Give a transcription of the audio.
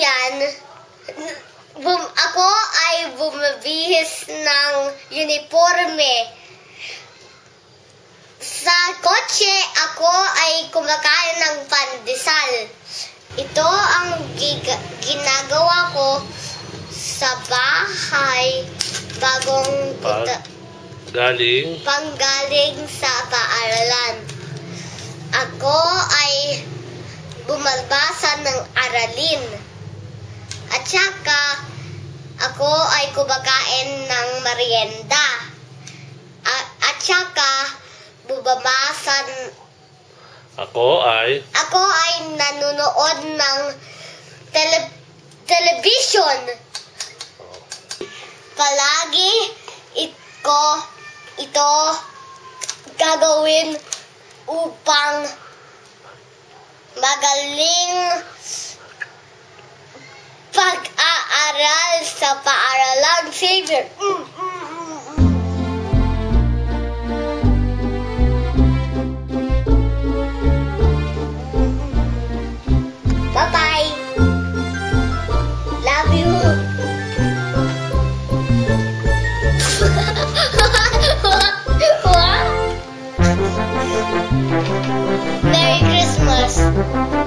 yan, ako ay bumibihis ng uniforme. Sa kotse, ako ay kumakain ng pandesal. Ito ang ginagawa ko sa bahay bagong panggaling sa paaralan. Ako ay bumabasa ng aralin. At saka, ako ay kumakain ng merienda. At saka, Ako ay nanonood ng television. Palagi ito gagawin upang magaling pag-aaral sa paaralan, Xavier. Bye-bye. Love you. Merry Christmas.